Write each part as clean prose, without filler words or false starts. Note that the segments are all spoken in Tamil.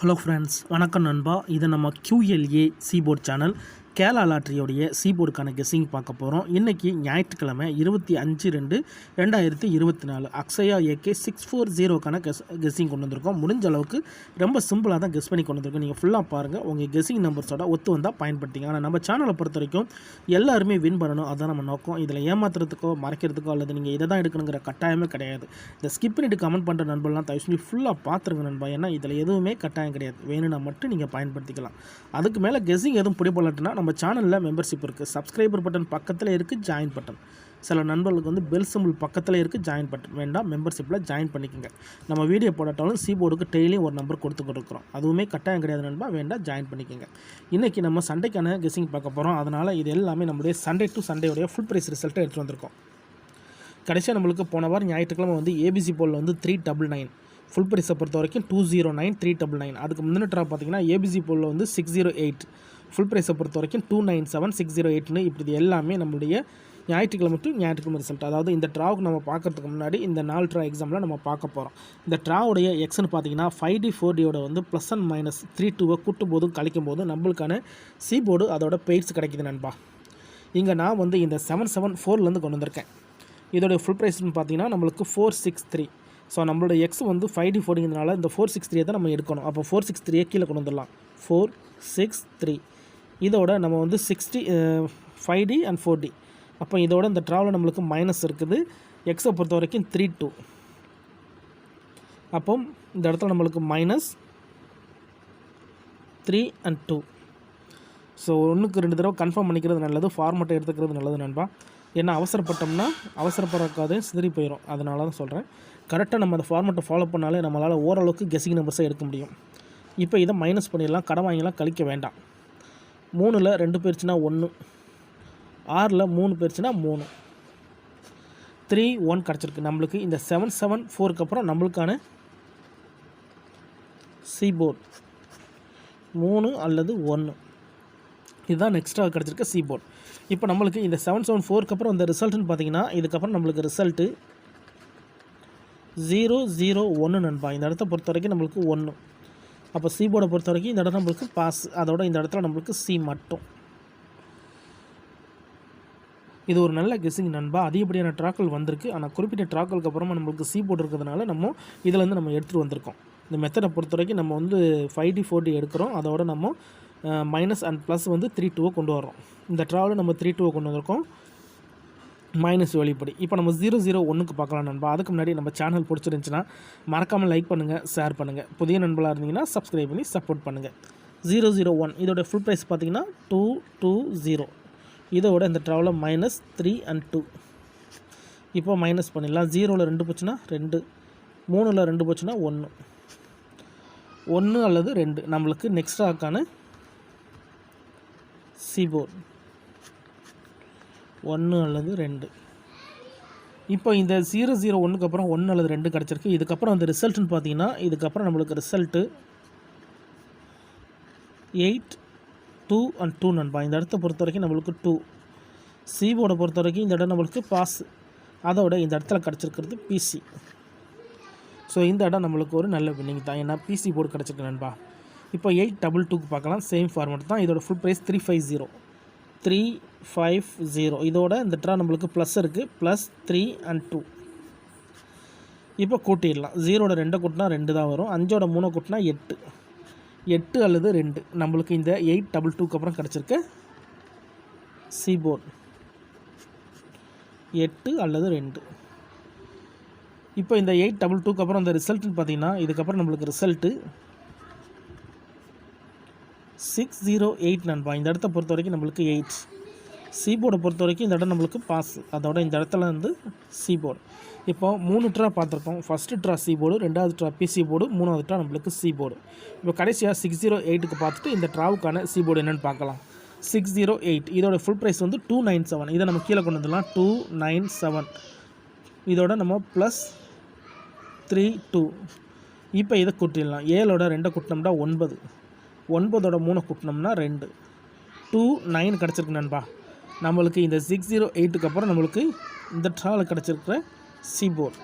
ஹலோ ஃப்ரெண்ட்ஸ், வணக்கம் நண்பா. இது நம்ம QLA சீபோர்ட் சேனல் கேரளா லாட்ரியோடைய சீபோர்டுக்கான கெஸ்ஸிங் பார்க்க போகிறோம். இன்றைக்கி ஞாயிற்றுக்கிழமை 25/2/2024 அக்ஷயா AK 640க்கான கெஸ்ஸிங் கொண்டு வந்திருக்கோம். முடிஞ்ச அளவுக்கு ரொம்ப சிம்பிளாக தான் கெஸ் பண்ணி கொண்டு வந்திருக்கோம். நீங்கள் ஃபுல்லாக பாருங்கள், உங்கள் கெஸ்ஸிங் நம்பர்ஸோட ஒத்து வந்தால் பயன்படுத்திங்க. ஆனால் நம்ம சேனலை பொறுத்த வரைக்கும் எல்லாருமே வின் பண்ணணும், அதுதான் நம்ம நோக்கம். இதில் ஏமாத்துறதுக்கோ மறைக்கிறதுக்கோ அல்லது நீங்கள் இதை தான் எடுக்கணுங்கிற கட்டாயமே கிடையாது. இந்த ஸ்கிப் பண்ணிட்டு கமெண்ட் பண்ணுற நண்பர்லாம் தயவு செஞ்சு ஃபுல்லாக பார்த்துருங்க நண்பா. ஏன்னா இதில் எதுவுமே கட்டாயம் கிடையாது, வேணும்னா மட்டும் நீங்கள் பயன்படுத்திக்கலாம். அதுக்கு மேலே கெஸ்ஸிங் எதுவும் பிடிப்படலட்டுனா நம்ம சேனலில் மெம்பர்ஷிப் இருக்குது, சப்ஸ்கிரைபர் பட்டன் பக்கத்தில் இருக்குது, ஜாயின் பட்டன். சில நண்பர்களுக்கு வந்து பெல் சிம்பிள் பக்கத்தில் இருக்குது, ஜாயின் பட்டன் வேண்டாம், மெம்பர்ஷிப்பில் ஜாயின் பண்ணிக்கோங்க. நம்ம வீடியோ போடாட்டாலும் சீபோர்டுக்கு டெய்லியும் ஒரு நம்பர் கொடுத்துருக்குறோம், அதுவுமே கட்டாயம் கிடையாது நண்பா, வேண்டாம் ஜாயின் பண்ணிக்கோங்க. இன்றைக்கி நம்ம சண்டைக்கான கெஸ்ஸிங் பார்க்க போகிறோம். அதனால் இது எல்லாமே நம்மளுடைய சண்டே டு சண்டேயோடைய ஃபுல் ப்ரைஸ் ரிசல்ட்டை எடுத்துகிட்டு வந்திருக்கோம். கடைசியாக நம்மளுக்கு போன வாரம் ஞாயிற்றுக்கிழமை வந்து ABC போலில் வந்து 399, ஃபுல் ப்ரைஸை பொறுத்த வரைக்கும் 209 399. அதுக்கு முந்தின ட்ரா பார்த்தீங்கன்னா ABC போலில் வந்து 608, ஃபுல் ப்ரைஸை பொறுத்த வரைக்கும் 297 608ன்னு. இப்படி எல்லாமே நம்மளுடைய ஞாயிற்றுக்கிழமை டு ஞாயிற்றுக்கிழமை ரிசல்ட். அதாவது இந்த ட்ராவுக்கு நம்ம பார்க்கறதுக்கு முன்னாடி இந்த 4 ட்ரா எக்ஸாமில் நம்ம பார்க்க போகிறோம். இந்த ட்ராவுடைய எக்ஸ்னு பார்த்தீங்கன்னா 5D 4Dயோட வந்து ப்ளஸ் அண்ட் மைனஸ் 3-2 கூட்டும் போதும் கழிக்கும் போது நம்மளுக்கான சீபோர்டு அதோட பெய்ட்ஸ் கிடைக்குது நண்பா. இங்கே நான் வந்து இந்த 774லேருந்து கொண்டு வந்திருக்கேன். இதோடைய ஃபுல் ப்ரைஸ்னு பார்த்தீங்கன்னா நம்மளுக்கு 463. ஸோ நம்மளோட எக்ஸ் வந்து 5D 4Dங்கிறதுனால இந்த 463 தான் நம்ம எடுக்கணும். அப்போ 463 கீழே கொண்டு வந்துடலாம். 463 இதோட நம்ம வந்து 5D அண்ட் 4D. அப்போ இதோட இந்த ட்ராவில் நம்மளுக்கு மைனஸ் இருக்குது. எக்ஸை பொறுத்த வரைக்கும் 32. அப்போ இந்த இடத்துல நம்மளுக்கு -3 and 2. ஸோ 1க்கு 2 தடவை கன்ஃபார்ம் பண்ணிக்கிறது நல்லது, ஃபார்மெட்டை எடுத்துக்கிறது நல்லது நண்பா. ஏன்னா அவசரப்பட்டோம்னா அவசரப்படாது சிதறி போயிடும். அதனால தான் சொல்கிறேன், கரெக்டாக நம்ம அந்த ஃபார்மெட்டை ஃபாலோ பண்ணாலே நம்மளால் ஓரளவுக்கு கெஸ்ஸிங் நம்பர்ஸை எடுக்க முடியும். இப்போ இதை மைனஸ் பண்ணிடலாம், கடன் வாங்கிலாம் கழிக்க வேண்டாம். 3ல் 2 போயிடுச்சுன்னா 1, 6ல் 3 போயிடுச்சுன்னா 3, 3 1 கிடச்சிருக்கு நம்மளுக்கு. இந்த 774க்கு அப்புறம் நம்மளுக்கான சீபோர்ட் 3 அல்லது 1, இதுதான் நெக்ஸ்ட்டாக கிடச்சிருக்க சீபோர்ட். இப்போ நம்மளுக்கு இந்த 774க்கு அப்புறம் இந்த ரிசல்ட்டுன்னு பார்த்தீங்கன்னா இதுக்கப்புறம் நம்மளுக்கு ரிசல்ட்டு 001 நண்பா. இந்த இடத்த பொறுத்த வரைக்கும் நம்மளுக்கு 1. அப்போ சீபோர்டை பொறுத்த வரைக்கும் இந்த இடத்துல நம்மளுக்கு பாஸ், அதோட இந்த இடத்துல நம்மளுக்கு சி மட்டும். இது ஒரு நல்ல கெஸ்ஸிங் நண்பா. அதிகப்படியான ட்ராக்கள் வந்திருக்கு, ஆனால் குறிப்பிட்ட ட்ராக்களுக்கு அப்புறமா நம்மளுக்கு சீபோர்டு இருக்கிறதுனால நம்ம இதிலேருந்து நம்ம எடுத்துகிட்டு வந்திருக்கோம். இந்த மெத்தடை பொறுத்த வரைக்கும் நம்ம வந்து 5D 4D எடுக்கிறோம், அதோட நம்ம மைனஸ் அண்ட் ப்ளஸ் வந்து 3-2 கொண்டு வரோம். இந்த ட்ராவில் நம்ம 3-2 கொண்டு வந்திருக்கோம், மைனஸ் வழிப்படி. இப்போ நம்ம 001க்கு பார்க்கலாம் நண்பா. அதுக்கு முன்னாடி நம்ம சேனல் பிடிச்சிருந்துச்சுன்னா மறக்காமல் லைக் பண்ணுங்கள், ஷேர் பண்ணுங்கள். புதிய நண்பர்களாக இருந்தீங்கன்னா சப்ஸ்கிரைப் பண்ணி சப்போர்ட் பண்ணுங்கள். 001 இதோட ஃபுல் ப்ரைஸ் பார்த்தீங்கன்னா 220. இதோட இந்த ட்ராவில் -3 and 2. இப்போ மைனஸ் பண்ணிடலாம். 0ல் 2 போச்சுன்னா 2, 3ல் 2 போச்சுன்னா 1, 1 அல்லது 2 நம்மளுக்கு நெக்ஸ்ட்டாக்கான சீபோர்ட் 1 அல்லது 2. இப்போ இந்த 001க்கு அப்புறம் 1 அல்லது 2 கிடச்சிருக்கு. இதுக்கப்புறம் அந்த ரிசல்ட்டுன்னு பார்த்தீங்கன்னா இதுக்கப்புறம் நம்மளுக்கு ரிசல்ட்டு 8 2 and 2 நண்பா. இந்த இடத்த பொறுத்த வரைக்கும் நம்மளுக்கு 2. சீபோர்டை பொறுத்த வரைக்கும் இந்த இடம் நம்மளுக்கு பாஸ், அதோட இந்த இடத்துல கிடச்சிருக்கிறது PC. ஸோ இந்த இடம் நம்மளுக்கு ஒரு நல்ல வின்னிங் தான், ஏன்னா PC போர்டு கிடச்சிருக்கு நண்பா. இப்போ 822க்கு பார்க்கலாம், சேம் ஃபார்மெட் தான். இதோட ஃபுல் ப்ரைஸ் 350. இதோட இந்த ட்ரா நம்மளுக்கு ப்ளஸ் இருக்குது, +3 and 2. இப்போ கூட்டிடலாம். 0ட 2 கூட்டினா 2 தான் வரும், 5ஓட 3 கூட்டினா 8, 8 அல்லது 2 நம்மளுக்கு இந்த 822க்கு அப்புறம் கிடச்சிருக்க சீபோர்ட் 8 அல்லது 2. இப்போ இந்த 822க்கு அப்புறம் இந்த ரிசல்ட்டுன்னு பார்த்தீங்கன்னா இதுக்கப்புறம் நம்மளுக்கு ரிசல்ட்டு 608 நண்பா. இந்த இடத்த பொறுத்த வரைக்கும் நம்மளுக்கு 8. சீபோர்டை பொறுத்த வரைக்கும் இந்த இடம் நம்மளுக்கு பாஸ், அதோட இந்த இடத்துல வந்து சீபோர்டு. இப்போ 3 ட்ரா பார்த்துருக்கோம். ஃபஸ்ட்டு ட்ரா சீபோர்டு, 2வது ட்ரா PC போர்டு, 3வது ட்ரா நம்மளுக்கு சீபோர்டு. இப்போ கடைசியாக 608க்கு பார்த்துட்டு இந்த ட்ராவுக்கான சீபோர்டு என்னென்னு பார்க்கலாம். 608 இதோட ஃபுல் ப்ரைஸ் வந்து 297. இதை நம்ம கீழே கொண்டு வந்துடலாம், 297. இதோட நம்ம +32. இப்போ இதை கூட்டிடலாம். 7ஓட 2 கூட்டினோம்னா 9, 9ஓட 3 கூட்டினோம்னா 2, 29 கிடச்சிருக்கு நண்பா. நம்மளுக்கு இந்த 608க்கு அப்புறம் நம்மளுக்கு இந்த ட்ராவில் கிடச்சிருக்கிற சீபோர்ட்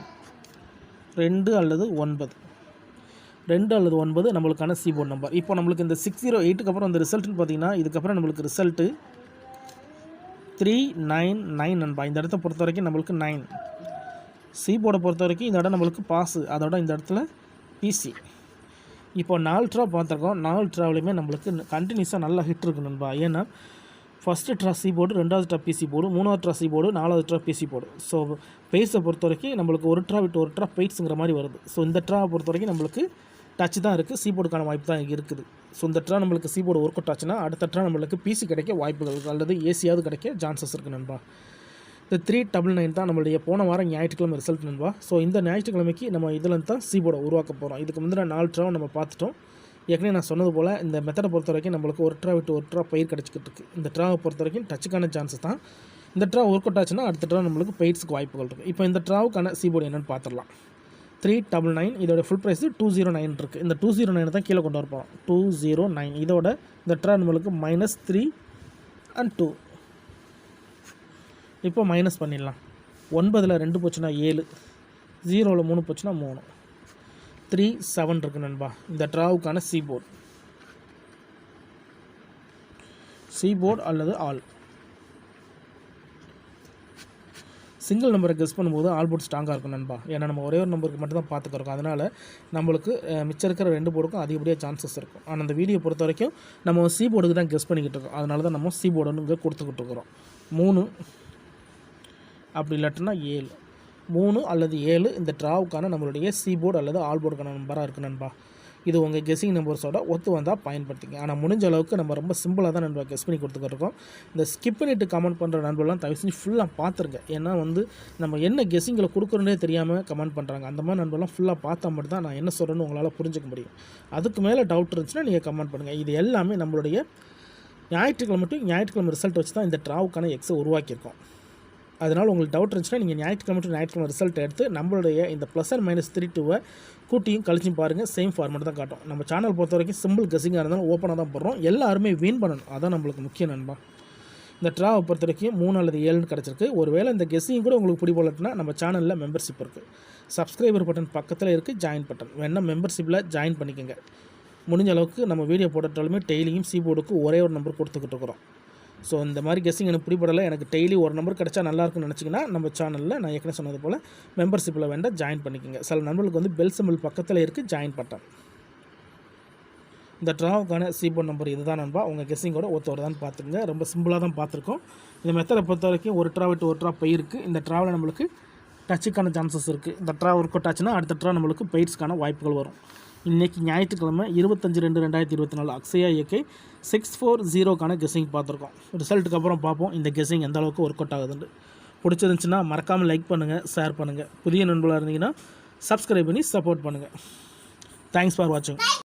2 அல்லது 9. 2 அல்லது 9 நம்மளுக்கான சி போர்டு நம்பர். இப்போ நம்மளுக்கு இந்த 608க்கு அப்புறம் இந்த ரிசல்ட்டுன்னு பார்த்தீங்கன்னா இதுக்கப்புறம் நம்மளுக்கு ரிசல்ட்டு 399 நண்பா. இந்த இடத்த பொறுத்த வரைக்கும் நம்மளுக்கு 9. சி போர்டை பொறுத்த வரைக்கும் இந்த இடம் நம்மளுக்கு பாஸு, அதோட இந்த இடத்துல பிசி. இப்போ 4 ட்ரா பார்த்துருக்கோம். 4 ட்ராவிலையுமே நம்மளுக்கு கண்டினியூஸாக நல்லா ஹிட் இருக்குது நண்பா. ஏன்னா ஃபஸ்ட்டு ட்ரா சி போர்டு, 2வது ட்ரா பிசி போர்டு, 3வது ட்ரா சி போர்டு, 4வது ட்ரா பிசி போர்டு. ஸோ பெய்ஸை பொறுத்த வரைக்கும் நம்மளுக்கு ஒரு ட்ரா விட்டு ஒரு ட்ரா பெய்ட்ஸுங்கிற மாதிரி வருது. ஸோ இந்த ட்ராவை பொறுத்த வரைக்கும் நம்மளுக்கு டச் தான் இருக்குது, சி போர்டுக்கான வாய்ப்பு தான் இருக்குது. ஸோ இந்த ட்ரா நம்மளுக்கு சி போர்டு ஒர்க் அவுட் ஆச்சுன்னா அடுத்த ட்ரா நம்மளுக்கு பிசி கிடைக்க வாய்ப்புகள் இருக்குது, அல்லது ஏசியாவது கிடைக்க சான்சஸ் இருக்குது நண்பா. இந்த 399 தான் நம்மளுடைய போன வாரம் ஞாயிற்றுக்கிழமை ரிசல்ட் நண்பா. ஸோ இந்த ஞாயிற்றுக்கிழமைக்கு நம்ம இதில் தான் சி போர்டை உருவாக்க போகிறோம். இதுக்கு முந்தின 4 ட்ராவை நம்ம பார்த்துட்டோம். ஏற்கனவே நான் சொன்னது போல் இந்த மெத்தடை பொறுத்த வரைக்கும் நம்மளுக்கு ஒரு ட்ரா விட்டு ஒரு ட்ரா பயிர் கிடச்சிக்கிட்டு இருக்குது. இந்த ட்ராவை பொறுத்த வரைக்கும் டச்சுக்கான சான்சஸ் தான். இந்த ட்ரா ஒர்க் அவுட் ஆச்சுன்னா அடுத்த ட்ரா நம்மளுக்கு பெயிட்ஸுக்கு வாய்ப்புகள் இருக்குது. இப்போ இந்த ட்ராவுக்கான சி போர்டு என்னென்னு பார்த்துடலாம். 399 இதோட ஃபுல் ப்ரைஸ் 209 இருக்குது. இந்த 209 தான் கீழே கொண்டு வரப்போம். 209 இதோட இந்த ட்ரா நம்மளுக்கு -3 and 2. இப்போ மைனஸ் பண்ணிடலாம். 9ல் 2 போச்சுன்னா 7, 0ல் 3 போச்சுன்னா 3, 37 இருக்குது நண்பா. இந்த ட்ராவுக்கான சி போர்டு அல்லது ஆல். சிங்கிள் நம்பரை கெஸ் பண்ணும்போது ஆல் போர்டு ஸ்ட்ராங்காக இருக்கும் நண்பா. ஏன்னா நம்ம ஒரே ஒரு நம்பருக்கு மட்டும் தான் பார்த்துக்கிறோம். அதனால் நம்மளுக்கு மிச்சம் இருக்கிற 2 போர்டுக்கும் அதிகப்படியாக சான்சஸ் இருக்கும். ஆனால் அந்த வீடியோ பொறுத்த வரைக்கும் நம்ம சி போர்டுக்கு தான் கெஸ் பண்ணிக்கிட்டு இருக்கோம். அதனால தான் நம்ம சி போர்டுன்னு இங்கே கொடுத்துக்கிட்டு இருக்கிறோம். 3 அப்படி இல்லாட்டினா 7, 3 அல்லது 7 இந்த ட்ராவுக்கான நம்மளுடைய சி போர்டு அல்லது ஆல் போர்டுக்கான நம்பராக இருக்குது நண்பா. இது உங்கள் கெஸ்ஸிங் நம்பர்ஸோட ஒத்து வந்தால் பயன்படுத்திங்க. ஆனால் முடிஞ்ச அளவுக்கு நம்ம ரொம்ப சிம்பிளாக தான் நண்பா கெஸ் பண்ணி கொடுத்துக்கிருக்கோம். இந்த ஸ்கிப் பண்ணிவிட்டு கமெண்ட் பண்ணுற நண்பர்லாம் தயவு செஞ்சு ஃபுல்லாக பார்த்துருங்க. ஏன்னா நம்ம என்ன கெஸ்ஸிங்கில் கொடுக்குறோன்னே தெரியாமல் கமெண்ட் பண்ணுறாங்க. அந்த மாதிரி நண்பர்லாம் ஃபுல்லாக பார்த்தா மட்டும் தான் நான் என்ன சொல்கிறேன்னு உங்களால் புரிஞ்சிக்க முடியும். அதுக்கு மேலே டவுட் இருந்துச்சுன்னா நீங்கள் கமெண்ட் பண்ணுங்கள். இது எல்லாமே நம்மளுடைய ஞாயிற்றுக்கிழமை ரிசல்ட் வச்சு தான் இந்த ட்ராவுக்கான எக்ஸை உருவாக்கியிருக்கோம். அதனால் உங்களுக்கு டவுட் இருந்துச்சுன்னா நீங்கள் ஞாயிற்றுக்கிழமை ரிசல்ட் எடுத்து நம்மளுடைய இந்த +- -3 கூட்டியும் கழிச்சும் பாருங்கள். சேம் ஃபார்மேட் தான் காட்டும். நம்ம சேனல் பொறுத்த வரைக்கும் சிம்பிள் கெஸ்ஸிங்காக இருந்தாலும் ஓப்பனாக தான் போடுறோம். எல்லாருமே வின் பண்ணணும், அதான் நம்மளுக்கு முக்கிய நண்பா. இந்த ட்ராவை பொறுத்த வரைக்கும் 3 அல்லது 7 கிடச்சிருக்கு. ஒருவேளை இந்த கெஸ்ஸிங் கூட உங்களுக்கு பிடிபடலன்னா நம்ம சேனலில் மெம்பர்ஷிப் இருக்குது. சப்ஸ்கிரைபர் பட்டன் பக்கத்தில் இருக்குது, ஜாயின் பட்டன் வேணால் மெம்பர்ஷிப்பில் ஜாயின் பண்ணிக்கோங்க. முடிஞ்ச அளவுக்கு நம்ம வீடியோ போட்டாலுமே டெய்லியும் சி போர்டுக்கு ஒரே ஒரு நம்பர் கொடுத்துக்கிட்டு இருக்கிறோம். ஸோ இந்த மாதிரி கெஸ்ஸிங் எனக்கு பிடிபடலை, எனக்கு டெய்லி ஒரு நம்பர் கிடச்சா நல்லாயிருக்குன்னு நினச்சிங்கன்னா நம்ம சேனலில் நான் ஏற்கனவே சொன்னது போல் மெம்பர்ஷிப்பில் வேண்டாம் ஜாயின் பண்ணிக்கோங்க. சில நண்பர்களுக்கு பெல் சிம்பிள் பக்கத்தில் இருக்குது, ஜாயின் பட்டன். இந்த ட்ராவுக்கான சி போர்டு நம்பர் இதுதான் நண்பா. உங்கள் கெஸ்ஸிங்கோட ஒருத்தவர்தான் பார்த்துங்க. ரொம்ப சிம்பிளாக தான் பார்த்துருக்கோம். இந்த மெத்தடை பொறுத்த வரைக்கும் ஒரு ட்ரா விட்டு ஒரு ட்ரா பை இருக்குது. இந்த ட்ராவில் நம்மளுக்கு டச்சுக்கான சான்சஸ் இருக்குது. இந்த ட்ரா ஒர்க் அவுட் ஆச்சுன்னா அடுத்த ட்ரா நம்மளுக்கு பெயிட்ஸ்க்கான வாய்ப்புகள் வரும். இன்றைக்கி ஞாயிற்றுக்கிழமை 25/2/2024 அக்ஷயா இயற்கை 640க்கான கெஸ்ஸிங் பார்த்துருக்கோம். ரிசல்ட்டுக்கு அப்புறம் பார்ப்போம் இந்த கெஸ்ஸிங் எந்த அளவுக்கு ஒர்க் அவுட் ஆகுதுன்னு. பிடிச்சிருந்துச்சுன்னா மறக்காமல் லைக் பண்ணுங்கள், ஷேர் பண்ணுங்கள். புதிய நண்பர்களாக இருந்தீங்கன்னா சப்ஸ்கிரைப் பண்ணி சப்போர்ட் பண்ணுங்கள். தேங்க்ஸ் ஃபார் வாட்சிங்.